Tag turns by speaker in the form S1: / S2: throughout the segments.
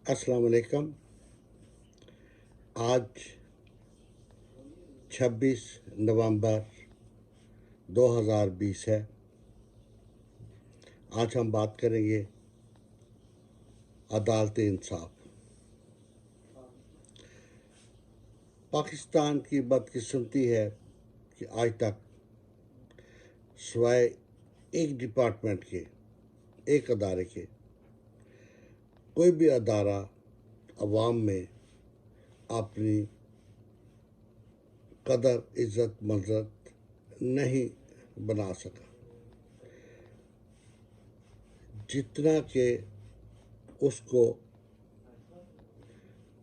S1: السلام علیکم۔ آج 26 نومبر 2020 ہے۔ آج ہم بات کریں گے عدالت انصاف۔ پاکستان کی بدقسمتی ہے کہ آج تک سوائے ایک ڈپارٹمنٹ کے، ایک ادارے کے، کوئی بھی ادارہ عوام میں اپنی قدر عزت منزلت نہیں بنا سکا جتنا کہ اس کو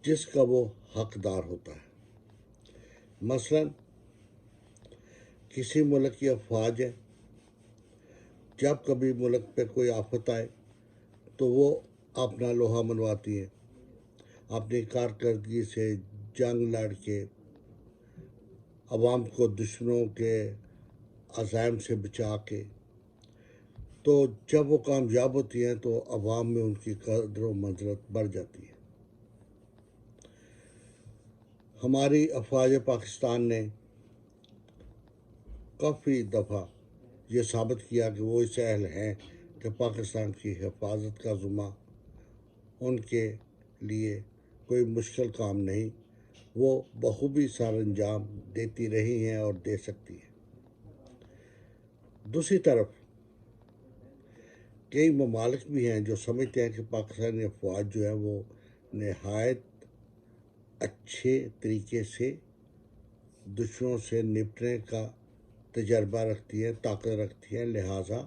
S1: جس کا وہ حقدار ہوتا ہے۔ مثلاً کسی ملک کی افواج ہے، جب کبھی ملک پہ کوئی آفت آئے تو وہ اپنا لوہا منواتی ہیں، اپنی کارکردگی سے جنگ لڑ کے عوام کو دشمنوں کے عزائم سے بچا کے، تو جب وہ کامیاب ہوتی ہیں تو عوام میں ان کی قدر و منزلت بڑھ جاتی ہے۔ ہماری افواج پاکستان نے کافی دفعہ یہ ثابت کیا کہ وہ اس اہل ہیں کہ پاکستان کی حفاظت کا ذمہ ان کے لیے کوئی مشکل کام نہیں، وہ بخوبی سر انجام دیتی رہی ہیں اور دے سکتی ہیں۔ دوسری طرف کئی ممالک بھی ہیں جو سمجھتے ہیں کہ پاکستانی افواج جو ہے وہ نہایت اچھے طریقے سے دشمنوں سے نپٹنے کا تجربہ رکھتی ہیں، طاقت رکھتی ہیں، لہٰذا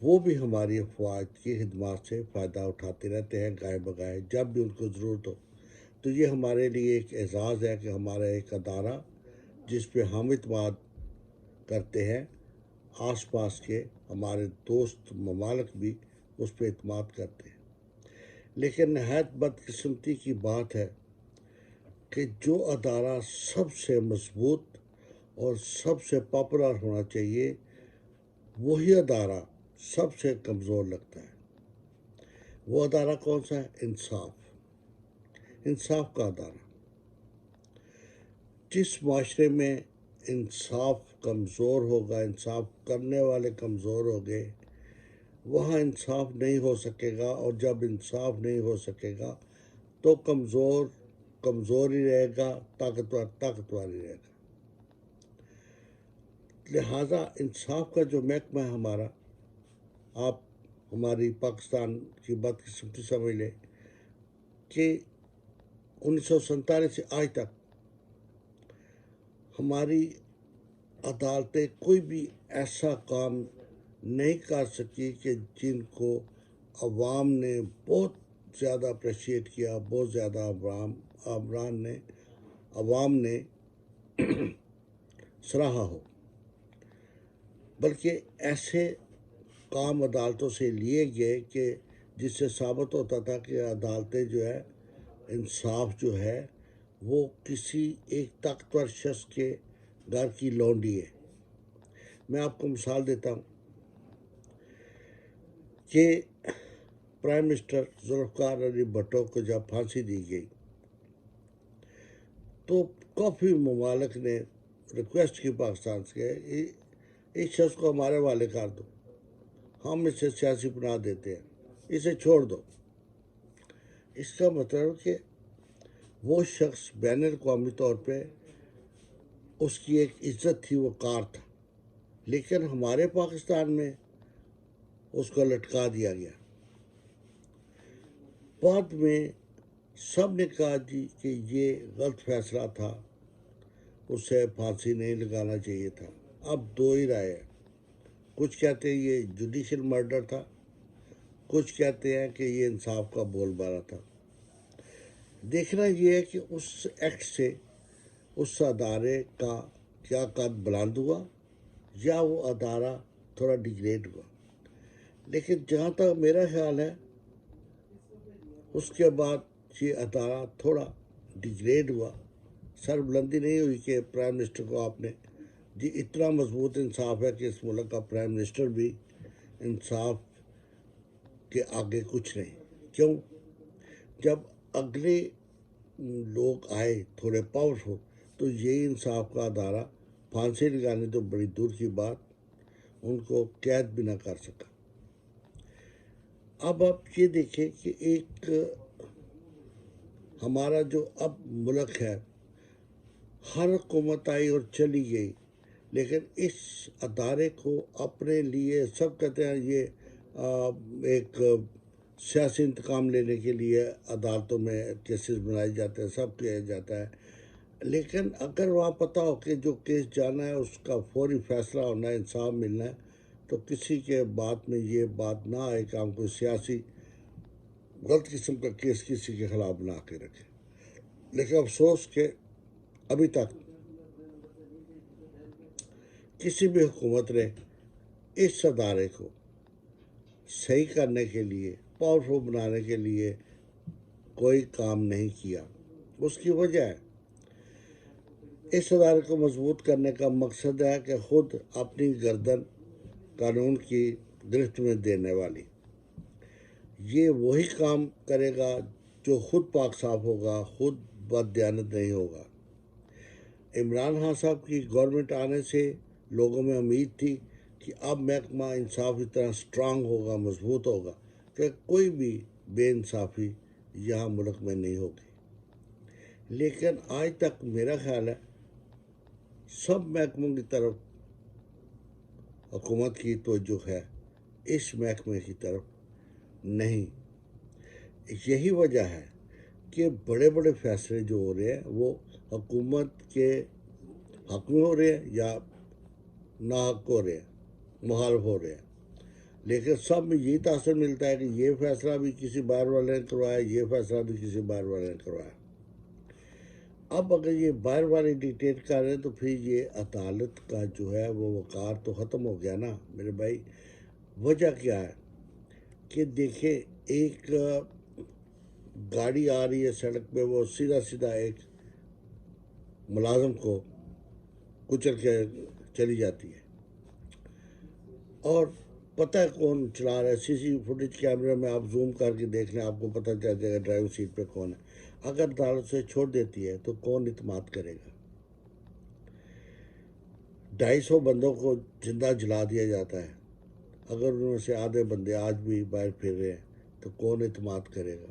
S1: وہ بھی ہماری افواج کی خدمات سے فائدہ اٹھاتے رہتے ہیں گائے بگائے جب بھی ان کو ضرورت ہو۔ تو یہ ہمارے لیے ایک اعزاز ہے کہ ہمارا ایک ادارہ جس پہ ہم اعتماد کرتے ہیں، آس پاس کے ہمارے دوست ممالک بھی اس پہ اعتماد کرتے ہیں۔ لیکن نہایت بدقسمتی کی بات ہے کہ جو ادارہ سب سے مضبوط اور سب سے پاپولر ہونا چاہیے، وہی ادارہ سب سے کمزور لگتا ہے۔ وہ ادارہ کون سا ہے؟ انصاف کا ادارہ۔ جس معاشرے میں انصاف کمزور ہوگا، انصاف کرنے والے کمزور ہو گئے، وہاں انصاف نہیں ہو سکے گا، اور جب انصاف نہیں ہو سکے گا تو کمزور ہی رہے گا، طاقتور ہی رہے گا۔ لہٰذا انصاف کا جو محکمہ ہے ہمارا، آپ ہماری پاکستان کی بدقسمتی سمجھ لیں کہ 1947 سے آج تک ہماری عدالتیں کوئی بھی ایسا کام نہیں کر سکی کہ جن کو عوام نے بہت زیادہ اپریشیٹ کیا، بہت زیادہ عوام نے سراہا ہو، بلکہ ایسے کام عدالتوں سے لیے گئے کہ جس سے ثابت ہوتا تھا کہ عدالتیں جو ہے، انصاف جو ہے وہ کسی ایک طاقتور شخص کے گھر کی لونڈی ہے۔ میں آپ کو مثال دیتا ہوں کہ پرائم منسٹر ذوالفقار علی بھٹو کو جب پھانسی دی گئی تو کافی ممالک نے ریکویسٹ کی پاکستان سے، اس شخص کو ہمارے حوالے کر دو، ہم اسے سیاسی پناہ دیتے ہیں، اسے چھوڑ دو۔ اس کا مطلب کہ وہ شخص بین الاقوامی طور پہ اس کی ایک عزت تھی، وقار تھا، لیکن ہمارے پاکستان میں اس کو لٹکا دیا گیا۔ بعد میں سب نے کہا جی کہ یہ غلط فیصلہ تھا، اسے پھانسی نہیں لگانا چاہیے تھا۔ اب دو ہی رائے ہیں، کچھ کہتے ہیں یہ جوڈیشل مرڈر تھا، کچھ کہتے ہیں کہ یہ انصاف کا بول بالا تھا۔ دیکھنا یہ ہے کہ اس ایکٹ سے اس ادارے کا کیا قد بلند ہوا یا وہ ادارہ تھوڑا ڈیگریڈ ہوا۔ لیکن جہاں تک میرا خیال ہے، اس کے بعد یہ ادارہ تھوڑا ڈیگریڈ ہوا، سر بلندی نہیں ہوئی کہ پرائم منسٹر کو آپ نے جی اتنا مضبوط انصاف ہے کہ اس ملک کا پرائم منسٹر بھی انصاف کے آگے کچھ نہیں۔ کیوں؟ جب اگلے لوگ آئے تھوڑے پاورفل تو یہ انصاف کا ادارہ پھانسی لگانے تو بڑی دور کی بات ان کو قید بھی نہ کر سکا۔ اب آپ یہ دیکھیں کہ ایک ہمارا جو اب ملک ہے، ہر حکومت آئی اور چلی گئی، لیکن اس ادارے کو اپنے لیے سب کہتے ہیں یہ ایک سیاسی انتقام لینے کے لیے عدالتوں میں کیسز بنائے جاتے ہیں، سب کیا جاتا ہے، لیکن اگر وہاں پتہ ہو کہ جو کیس جانا ہے اس کا فوری فیصلہ ہونا ہے، انصاف ملنا ہے، تو کسی کے بات میں یہ بات نہ آئے کہ ہم کوئی سیاسی غلط قسم کا کیس کسی کے خلاف بنا کے رکھیں۔ لیکن افسوس کہ ابھی تک کسی بھی حکومت نے اس ادارے کو صحیح کرنے کے لیے، پاورفل بنانے کے لیے کوئی کام نہیں کیا۔ اس کی وجہ ہے اس ادارے کو مضبوط کرنے کا مقصد ہے کہ خود اپنی گردن قانون کی گرفت میں دینے والی یہ وہی کام کرے گا جو خود پاک صاف ہوگا، خود بد دیانت نہیں ہوگا۔ عمران خان صاحب کی گورنمنٹ آنے سے لوگوں میں امید تھی کہ اب محکمہ انصاف اس طرح سٹرانگ ہوگا، مضبوط ہوگا کہ کوئی بھی بے انصافی یہاں ملک میں نہیں ہوگی۔ لیکن آج تک میرا خیال ہے سب محکموں کی طرف حکومت کی توجہ ہے، اس محکمے کی طرف نہیں۔ یہی وجہ ہے کہ بڑے بڑے فیصلے جو ہو رہے ہیں وہ حکومت کے حق میں ہو رہے ہیں یا ناحق ہو رہے ہیں، مخالف ہو رہے ہیں، لیکن سب میں یہی تاثر ملتا ہے کہ یہ فیصلہ بھی کسی باہر والے نے کروایا، یہ فیصلہ بھی کسی باہر والے نے کروایا۔ اب اگر یہ باہر والے ڈکٹیٹ کر رہے ہیں تو پھر یہ عدالت کا جو ہے وہ وقار تو ختم ہو گیا نا میرے بھائی۔ وجہ کیا ہے کہ دیکھیں ایک گاڑی آ رہی ہے سڑک پہ، وہ سیدھا سیدھا ایک ملازم کو کچل کے چلی جاتی ہے اور پتہ ہے کون چلا رہا ہے، سی سی فوٹیج کیمرے میں آپ زوم کر کے دیکھ لیں، آپ کو پتہ چل جائے گا ڈرائیونگ سیٹ پہ کون ہے۔ اگر عدالت سے چھوڑ دیتی ہے تو کون اعتماد کرے گا؟ 250 بندوں کو زندہ جلا دیا جاتا ہے، اگر ان میں سے آدھے بندے آج بھی باہر پھر رہے ہیں تو کون اعتماد کرے گا؟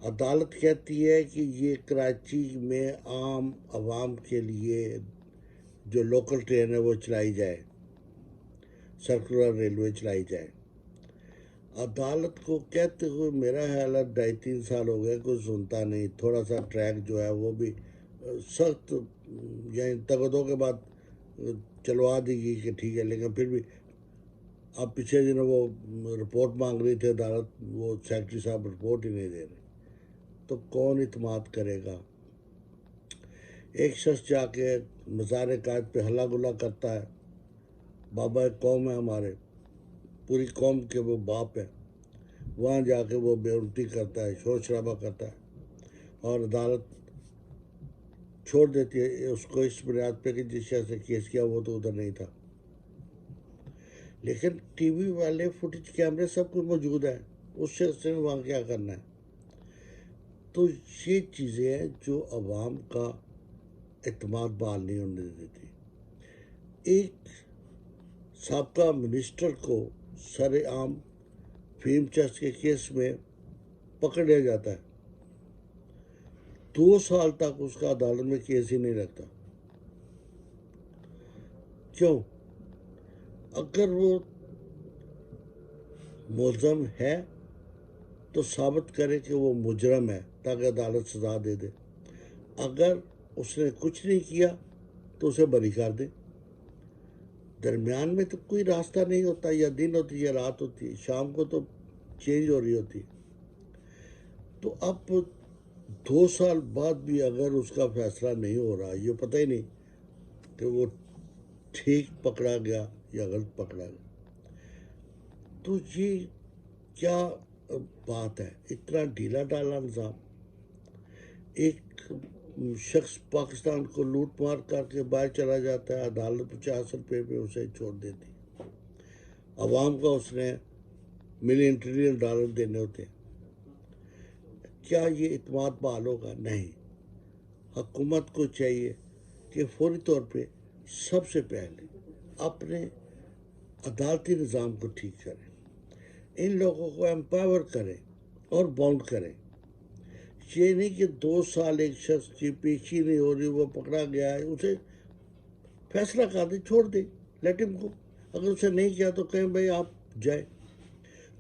S1: عدالت کہتی ہے کہ یہ کراچی میں عام عوام کے لیے جو لوکل ٹرین ہے وہ چلائی جائے، سرکولر ریلوے چلائی جائے۔ عدالت کو کہتے ہوئے میرا خیال ہے 2.5-3 سال ہو گئے، کوئی سنتا نہیں۔ تھوڑا سا ٹریک جو ہے وہ بھی سخت یعنی تگدوں کے بعد چلوا دی گئی کہ ٹھیک ہے، لیکن پھر بھی اب پچھلے دنوں وہ رپورٹ مانگ رہی تھی عدالت، وہ سیکرٹری صاحب رپورٹ ہی نہیں دے رہے، تو کون اعتماد کرے گا؟ ایک شخص جا کے مزار قائد پہ ہلا گلا کرتا ہے، بابا قوم ہے ہمارے، پوری قوم کے وہ باپ ہے، وہاں جا کے وہ بے الٹی کرتا ہے، شور شرابہ کرتا ہے اور عدالت چھوڑ دیتی ہے اس کو اس بنیاد پہ کہ جس شخص سے کیس کیا وہ تو ادھر نہیں تھا۔ لیکن ٹی وی والے فوٹیج کیمرے سب کچھ موجود ہے، اس شخص نے وہاں کیا کرنا ہے؟ تو یہ چیزیں ہیں جو عوام کا اعتماد بحال نہیں ہونے دیتی۔ ایک سابقہ منسٹر کو سر عام فیم چرچ کے کیس میں پکڑ لیا جاتا ہے، 2 سال تک اس کا عدالت میں کیس ہی نہیں لگتا۔ کیوں؟ اگر وہ ملزم ہے تو ثابت کرے کہ وہ مجرم ہے تاکہ عدالت سزا دے دے، اگر اس نے کچھ نہیں کیا تو اسے بری کر دے۔ درمیان میں تو کوئی راستہ نہیں ہوتا، یا دن ہوتی یا رات ہوتی، شام کو تو چینج ہو رہی ہوتی۔ تو اب 2 سال بعد بھی اگر اس کا فیصلہ نہیں ہو رہا، یہ پتہ ہی نہیں کہ وہ ٹھیک پکڑا گیا یا غلط پکڑا گیا، تو یہ کیا بات ہے؟ اتنا ڈھیلا ڈالا نظام۔ ایک شخص پاکستان کو لوٹ مار کر کے باہر چلا جاتا ہے، عدالت 50 روپے پہ اسے چھوڑ دیتی، عوام کا اس نے $1 ملین دینے ہوتے ہیں۔ کیا یہ اعتماد بحال ہوگا؟ نہیں۔ حکومت کو چاہیے کہ فوری طور پہ سب سے پہلے اپنے عدالتی نظام کو ٹھیک کریں، ان لوگوں کو امپاور کریں اور باؤنڈ کریں۔ یہ نہیں کہ 2 سال ایک شخص کی پیشی نہیں ہو رہی، وہ پکڑا گیا ہے، اسے فیصلہ کر دیں، چھوڑ دیں، لیٹ ہم گو۔ اگر اسے نہیں کیا تو کہیں بھائی آپ جائیں۔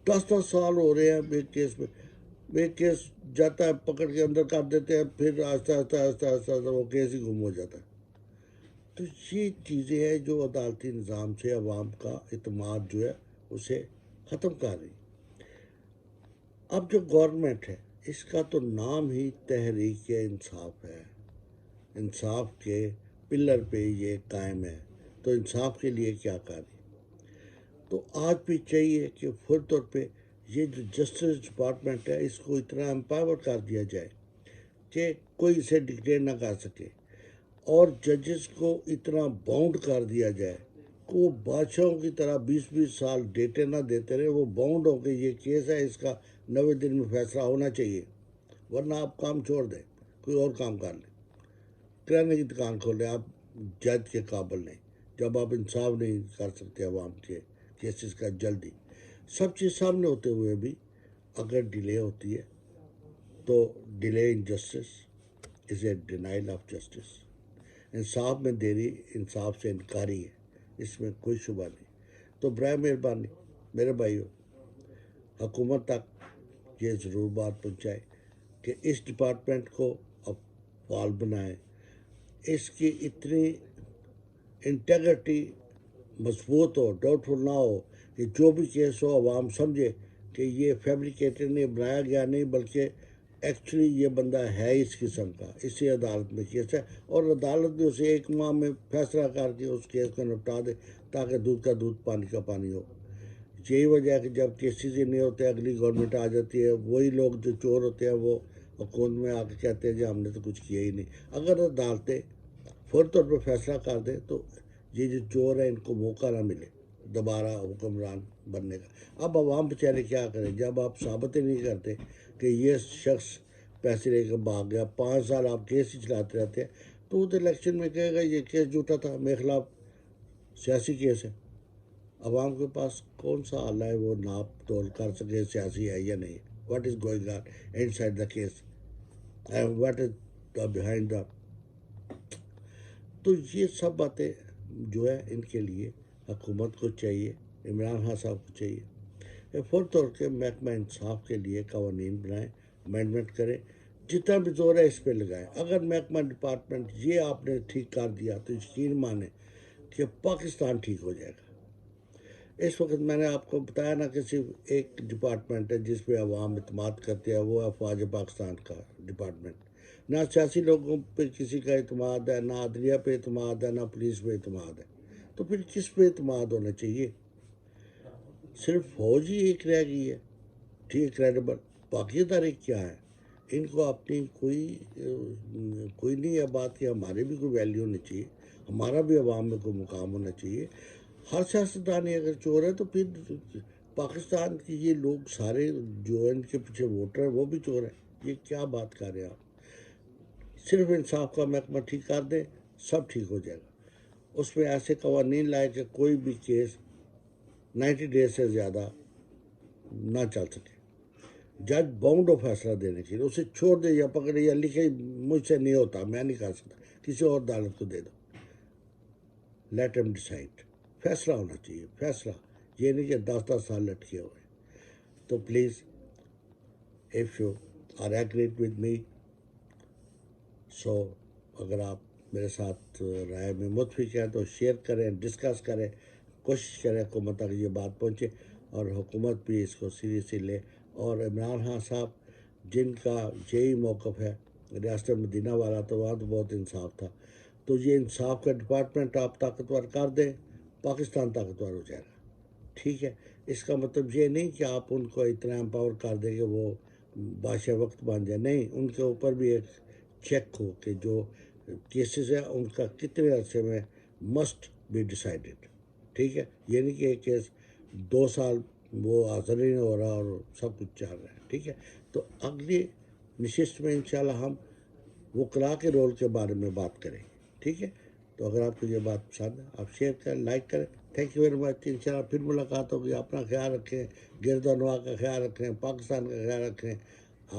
S1: 10 سال ہو رہے ہیں ایک کیس میں، ایک کیس جاتا ہے پکڑ کے اندر کر دیتے ہیں، پھر آہستہ آہستہ آہستہ آہستہ آہستہ وہ کیس ہی گم ہو جاتا ہے۔ تو یہ چیزیں ہیں جو عدالتی نظام سے عوام کا اعتماد جو ہے اسے ختم کر رہی۔ اب جو گورنمنٹ ہے اس کا تو نام ہی تحریک انصاف ہے، انصاف کے پلر پہ یہ قائم ہے، تو انصاف کے لیے کیا کر رہی؟ تو آج بھی چاہیے کہ فوری طور پہ یہ جو جسٹس ڈپارٹمنٹ ہے اس کو اتنا امپاور کر دیا جائے کہ کوئی اسے ڈکٹیٹ نہ کر سکے، اور ججز کو اتنا باؤنڈ کر دیا جائے کہ وہ بادشاہوں کی طرح 20 سال ڈیٹے نہ دیتے رہے، وہ باؤنڈ ہو کے یہ کیس ہے اس کا 90 دن میں فیصلہ ہونا چاہیے، ورنہ آپ کام چھوڑ دیں، کوئی اور کام کر لیں، کرانے کی دکان کھولیں۔ آپ جج کے قابل نہیں جب آپ انصاف نہیں کر سکتے عوام کے کیسز کا جلدی۔ سب چیز سامنے ہوتے ہوئے بھی اگر ڈیلے ہوتی ہے تو delay in justice is a denial of justice. انصاف میں دیری انصاف سے انکاری ہے، اس میں کوئی شبہ نہیں۔ تو برائے مہربانی میرے بھائیوں، حکومت تک یہ ضرور بات پہنچائے کہ اس ڈپارٹمنٹ کو اب فعال بنائیں، اس کی اتنی انٹیگریٹی مضبوط ہو، ڈاؤٹ فل نہ ہو کہ جو بھی کیس ہو عوام سمجھے کہ یہ فیبریکیٹڈ نہیں، بنایا گیا نہیں، بلکہ ایکچولی یہ بندہ ہے اس قسم کا، اسی عدالت میں کیس ہے، اور عدالت بھی اسے 1 ماہ میں فیصلہ کر کے اس کیس کو نپٹا دے تاکہ دودھ کا دودھ پانی کا پانی ہو۔ یہی وجہ ہے کہ جب کیسز ہی نہیں ہوتے اگلی گورنمنٹ آ جاتی ہے، وہی لوگ جو چور ہوتے ہیں وہ حکومت میں آ کے کہتے ہیں جی ہم نے تو کچھ کیا ہی نہیں۔ اگر عدالتیں فوری طور پہ فیصلہ کر دیں تو یہ جو چور ہیں ان کو موقع نہ ملے دوبارہ حکمران بننے کا۔ اب عوام بیچارے کیا کریں جب آپ ثابت ہی نہیں کرتے کہ یہ شخص پیسے لے کے بھاگ گیا، 5 سال آپ کیس ہی چلاتے رہتے ہیں، تو وہ تو الیکشن میں کہے گا یہ کیس جھوٹا تھا، میرے خلاف سیاسی کیس ہے۔ عوام کے پاس کون سا آلہ ہے وہ ناپ تول کر سکے سیاسی ہے یا نہیں؟ What is going on in side the case and what is the behind the. تو یہ سب باتیں جو ہے ان کے لیے حکومت کو چاہیے، عمران خان صاحب کو چاہیے کہ فوری طور کے محکمہ انصاف کے لیے قوانین بنائیں، امینڈمنٹ کریں، جتنا بھی زور ہے اس پہ لگائیں۔ اگر محکمہ ڈپارٹمنٹ یہ آپ نے ٹھیک کر دیا تو یقین مانیں کہ پاکستان ٹھیک ہو جائے گا۔ اس وقت میں نے آپ کو بتایا نا کہ صرف ایک ڈپارٹمنٹ ہے جس پہ عوام اعتماد کرتے ہیں، وہ ہے فوج پاکستان کا ڈپارٹمنٹ۔ نہ سیاسی لوگوں پہ کسی کا اعتماد ہے، نہ عدلیہ پہ اعتماد ہے، نہ پولیس پہ اعتماد ہے، تو پھر کس پہ اعتماد ہونا چاہیے؟ صرف فوج ہی ایک رہ گئی ہے ٹھیک کریڈیبل، باقی ادارے کیا ہیں؟ ان کو اپنی کوئی نہیں ہے بات کہ ہمارے بھی کوئی ویلیو ہونی چاہیے، ہمارا بھی عوام میں کوئی مقام ہونا چاہیے۔ ہر سیاستدانی اگر چور ہے تو پھر پاکستان کی یہ لوگ سارے جو ان کے پیچھے ووٹر ہیں وہ بھی چور ہیں۔ یہ کیا بات کر رہے ہیں آپ؟ صرف انصاف کا محکمہ ٹھیک کر دیں، سب ٹھیک ہو جائے گا۔ اس میں ایسے قوانین لائے کہ کوئی بھی کیس 90 ڈیز سے زیادہ نہ چل سکے، جج باؤنڈ ہو فیصلہ دینے کے لیے، اسے چھوڑ دے یا پکڑے یا لکھے مجھ سے نہیں ہوتا، میں نہیں کر سکتا، کسی اور عدالت کو دے دو، لیٹ ہم ڈیسائڈ۔ فیصلہ ہونا چاہیے، فیصلہ، یہ نہیں کہ 10 سال لٹکے ہوئے۔ تو please if you are agreed with me, so اگر آپ میرے ساتھ رائے میں متفق ہیں تو شیئر کریں، ڈسکس کریں، کوشش کریں حکومت تک یہ بات پہنچے اور حکومت بھی اس کو سیریسلی لے۔ اور عمران خان صاحب جن کا یہی موقف ہے، ریاست مدینہ والا تو وہاں تو بہت انصاف تھا، تو یہ انصاف کا ڈپارٹمنٹ آپ طاقتور کر دیں، پاکستان طاقتور ہو جائے گا۔ ٹھیک ہے، اس کا مطلب یہ نہیں کہ آپ ان کو اتنا امپاور کر دیں کہ وہ بادشاہ وقت بن جائے، نہیں، ان کے اوپر بھی ایک چیک ہو کہ جو کیسز ہیں ان کا کتنے عرصے میں مسٹ بی ڈیسائیڈڈ۔ ٹھیک ہے، یہ نہیں کہ ایک کیس 2 سال وہ حاضر ہی نہیں ہو رہا اور سب کچھ چل رہا ہے۔ ٹھیک ہے، تو اگلی نشست میں انشاءاللہ ہم وکلاء کے رول کے بارے میں بات کریں گے، ٹھیک ہے؟ تو اگر آپ کو یہ بات پسند ہے آپ شیئر کریں، لائک کریں. Thank you very much. انشاءاللہ پھر ملاقات ہوگی. اپنا خیال رکھیں، گرد و نواح کا خیال رکھیں، پاکستان کا خیال رکھیں،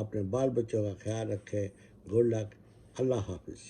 S1: اپنے بال بچوں کا خیال رکھیں. Good luck. اللہ حافظ.